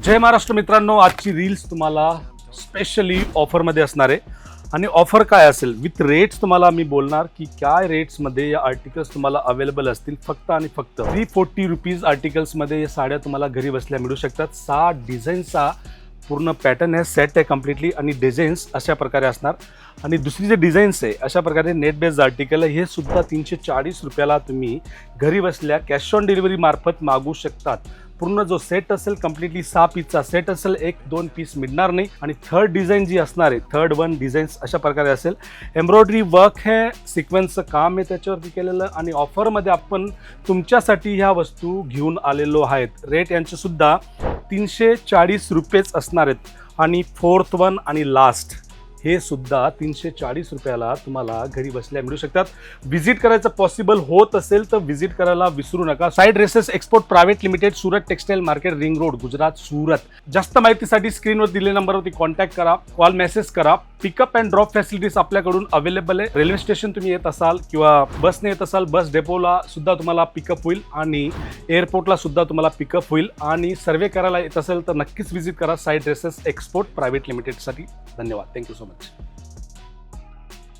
जय महाराष्ट्र मित्रांनो, आजची रील्स तुम्हाला स्पेशली ऑफरमध्ये असणार आहे. आणि ऑफर काय असेल विथ रेट्स तुम्हाला मी बोलणार की काय रेट्समध्ये या आर्टिकल्स तुम्हाला अवेलेबल असतील. फक्त आणि फक्त 340 रुपीज आर्टिकल्समध्ये या साड्या तुम्हाला घरी बसल्या मिळू शकतात. 6 डिझाईनचा पूर्ण पॅटर्न आहे, सेट आहे कम्प्लिटली आणि डिझाईन्स अशा प्रकारे असणार. आणि दुसरी जे डिझाईन्स आहे अशा प्रकारे नेट बेस्ड आर्टिकल आहे, हे सुद्धा 340 रुपयाला तुम्ही घरी बसल्या कॅश ऑन डिलिव्हरी मार्फत मागवू शकतात. पूर्ण जो सेट असेल कम्प्लिटली 6 पीसचा सेट असेल, 1-2 पीस मिळणार नाही. आणि थर्ड डिझाईन जी असणार आहे, थर्ड वन डिझाईन्स अशा प्रकारे असेल. एम्ब्रॉयडरी वर्क आहे, सिक्वेन्सचं काम आहे त्याच्यावरती केलेलं. आणि ऑफरमध्ये आपण तुमच्यासाठी ह्या वस्तू घेऊन आलेलो आहेत. रेट यांचे सुद्धा 340 रुपयेच असणार आहेत. आणि फोर्थ वन आणि लास्ट हे सुद्धा 340 रुपयाला तुम्हाला घरी बसल्या मिळू शकतात. व्हिजिट करायचं पॉसिबल होत असेल तर व्हिजिट करायला विसरू नका. Sai dresses export private limited, Surat textile market, ring road, Gujarat, Surat. जास्त माहितीसाठी स्क्रीनवर दिलेल्या नंबरवरती कॉन्टॅक्ट करा, कॉल मेसेज करा. पिकअप अँड ड्रॉप फॅसिलिटीज आपल्याकडून अवेलेबल आहे. रेल्वे स्टेशन तुम्ही येत असाल किंवा बसने येत असाल, बस डेपोला सुद्धा तुम्हाला पिकअप होईल आणि एअरपोर्टला सुद्धा तुम्हाला पिकअप होईल. आणि सर्वे करायला येत असेल तर नक्कीच व्हिजिट करा साई ड्रेसेस एक्सपोर्ट प्रायव्हेट लिमिटेडसाठी. धन्यवाद. Thank you so much.